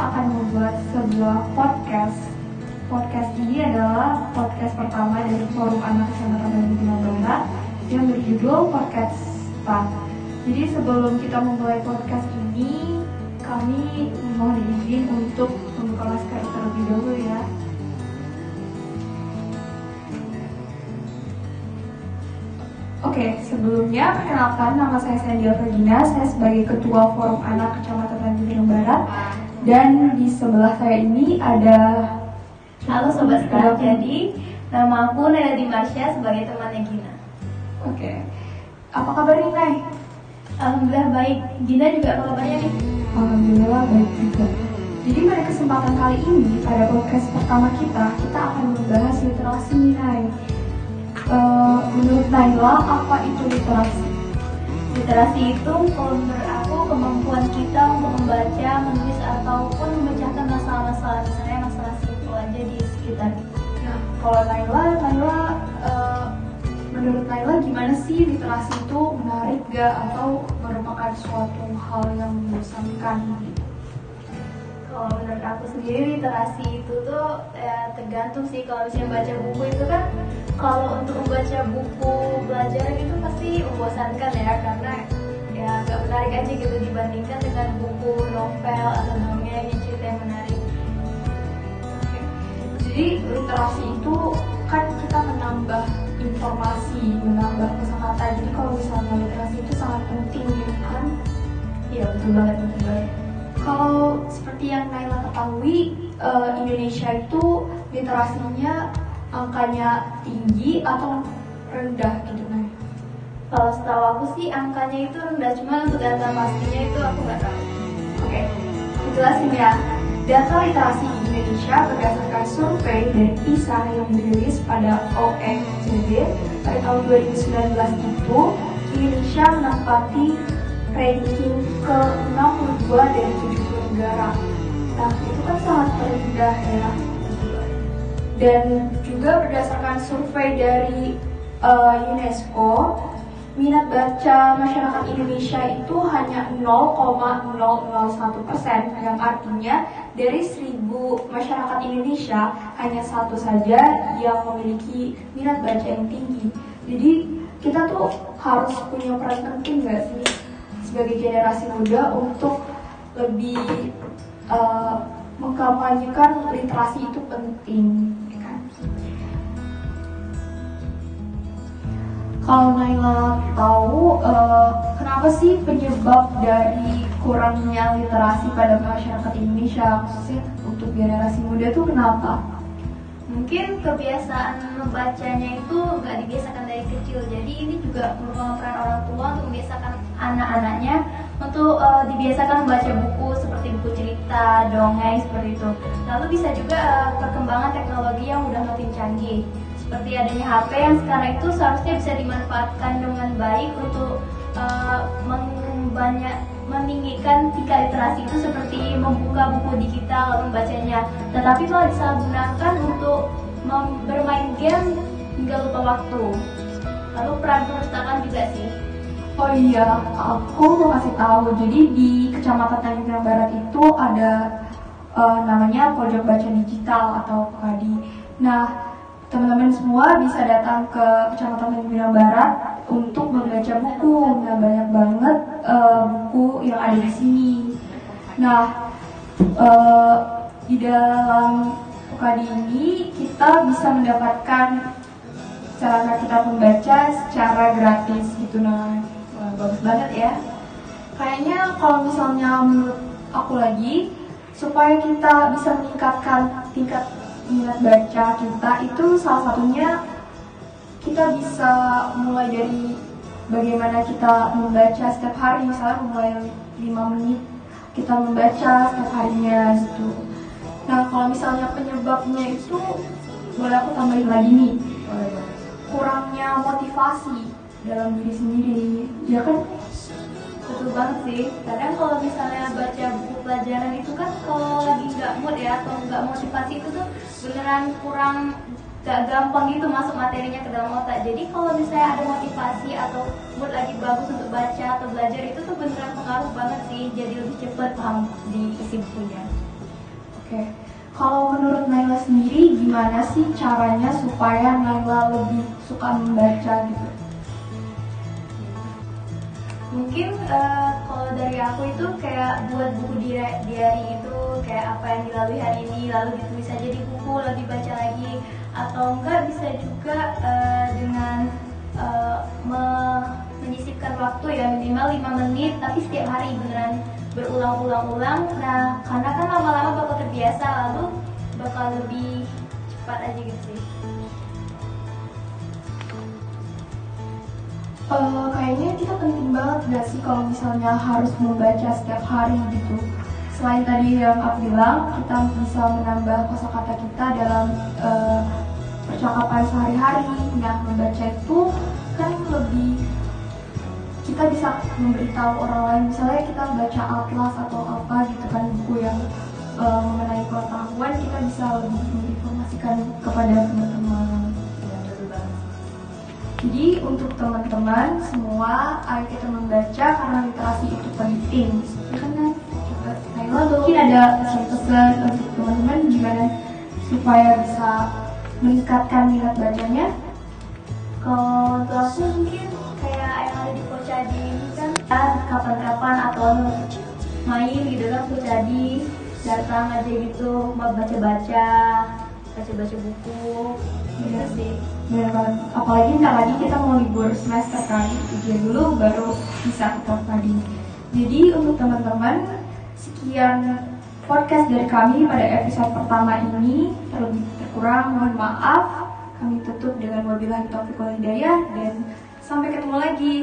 akan membuat sebuah podcast. Podcast ini adalah podcast pertama dari Forum Anak Kecamatan Tanjung Barat yang berjudul Podcast Spa. Jadi sebelum kita memulai podcast ini, kami mohon izin untuk membuka masker terlebih dahulu ya. Oke, sebelumnya perkenalkan, nama saya Sandia Virginia. Saya sebagai Ketua Forum Anak Kecamatan Tanjung Barat. Dan di sebelah saya ini ada... Halo Sobat Star, jadi nama aku Nela Dimarsya sebagai temannya Gina. Oke, apa kabar nih, Nay? Alhamdulillah baik, Gina juga apa kabarnya nih? Alhamdulillah baik juga. Jadi pada kesempatan kali ini, pada podcast pertama kita akan membahas literasi nih, Nay. Menurut Naila, apa itu literasi? Literasi itu kalau menurut aku kemampuan kita untuk membaca, menulis, ataupun memecahkan masalah-masalah, misalnya masalah simpel aja di sekitar kita. Nah, kalau Naila, menurut Naila gimana sih literasi itu menarik gak atau merupakan suatu hal yang membosankan gitu? Kalau menurut aku sendiri literasi itu tuh tergantung sih. Kalau misalnya baca buku itu kan, kalau untuk membaca buku pelajaran itu pasti membosankan ya, karena ya nggak menarik aja gitu dibandingkan dengan buku novel atau dongeng yang cerita yang menarik. Jadi literasi itu kan kita menambah informasi, menambah kosakata. Jadi kalau misalnya literasi itu sangat penting gitu kan? Iya betul banget, betul banget. Kalau seperti yang Naila ketahui, Indonesia itu literasinya angkanya tinggi atau rendah gitu, Nay? Kalau setahu aku sih angkanya itu rendah, cuma untuk data pastinya itu aku nggak tahu. Oke, dijelasin ya. Data literasi di Indonesia berdasarkan survei dari PISA yang dirilis pada OECD pada tahun 2019 itu, Indonesia menempati ranking ke-62 dari 70 negara. Nah, itu kan sangat rendah ya. Dan juga berdasarkan survei dari UNESCO, minat baca masyarakat Indonesia itu hanya 0,001%, yang artinya dari 1.000 masyarakat Indonesia hanya satu saja yang memiliki minat baca yang tinggi. Jadi kita tuh harus punya peran penting nggak sih sebagai generasi muda untuk lebih mengkampanyekan literasi itu penting, ya kan? Kalau Naila tahu, kenapa sih penyebab dari kurangnya literasi pada masyarakat Indonesia, khususnya untuk generasi muda tuh kenapa? Mungkin kebiasaan membacanya itu nggak dibiasakan dari kecil, jadi ini juga merupakan peran orang tua untuk membiasakan anak-anaknya untuk dibiasakan membaca buku seperti buku cerita, dongeng seperti itu. Lalu bisa juga perkembangan teknologi yang udah makin canggih, seperti adanya HP yang sekarang itu seharusnya bisa dimanfaatkan dengan baik untuk meninggikan tingkat literasi itu, seperti membuka buku digital lalu membacanya. Tetapi kalau disalahgunakan untuk bermain game hingga lupa waktu. Lalu peran perpustakaan juga sih. Oh iya, aku mau kasih tahu. Jadi di Kecamatan Tanjung Barat itu ada namanya Pojok Baca Digital atau PKD. Nah, teman-teman semua bisa datang ke Kecamatan Tanjung Barat untuk membaca buku. Nah, banyak banget buku yang ada di sini. Nah, di dalam PKD ini kita bisa mendapatkan cara kita membaca secara gratis gitu. Nah, bagus banget ya. Kayaknya kalau misalnya menurut aku lagi, supaya kita bisa meningkatkan tingkat minat baca kita, itu salah satunya kita bisa mulai dari bagaimana kita membaca setiap hari. Misalnya mulai 5 menit kita membaca setiap harinya gitu. Nah, kalau misalnya penyebabnya itu, boleh aku tambahin lagi nih, kurangnya motivasi dalam diri sendiri, ya kan? Betul banget sih. Kadang kalau misalnya baca buku pelajaran itu kan kalau lagi nggak mood ya, atau nggak motivasi, itu tuh beneran kurang, gak gampang gitu masuk materinya ke dalam otak. Jadi kalau misalnya ada motivasi atau mood lagi bagus untuk baca atau belajar, itu tuh beneran pengaruh banget sih. Jadi lebih cepat paham di isi bukunya. Oke, kalau menurut Naila sendiri gimana sih caranya supaya Naila lebih suka membaca gitu? Mungkin kalau dari aku itu kayak buat buku diary itu, kayak apa yang dilalui hari ini lalu ditulis aja di buku, lalu dibaca lagi. Atau enggak bisa juga dengan menyisipkan waktu ya, minimal 5 menit tapi setiap hari beneran berulang-ulang. Nah, karena kan lama-lama bakal terbiasa, lalu bakal lebih cepat aja gitu sih. Kayaknya kita penting banget gak sih kalau misalnya harus membaca setiap hari gitu. Selain tadi yang aku bilang, kita bisa menambah kosakata kita dalam percakapan sehari-hari. Nah, membaca itu kan lebih, kita bisa memberitahu orang lain. Misalnya kita baca atlas atau apa gitu kan, buku yang mengenai pengetahuan, kita bisa lebih menginformasikan kepada teman-teman. Jadi untuk teman-teman semua, ayo kita membaca karena literasi itu penting. Karena Naila mungkin ada pesan-pesan untuk teman-teman gimana supaya bisa meningkatkan minat bacanya. Kalau untuk aku mungkin kayak yang ada di Pocadi ini kan, kapan-kapan atau main gitu kan Pocadi, datang aja gitu, mau baca-baca buku gitu sih. Benar banget. Apalagi ntar lagi kita mau libur semester kan, ujian dulu baru bisa ketemu tadi. Jadi untuk teman-teman, sekian podcast dari kami pada episode pertama ini. Terlebih terkurang mohon maaf. Kami tutup dengan wabillahi taufiq wal hidayah dan sampai ketemu lagi.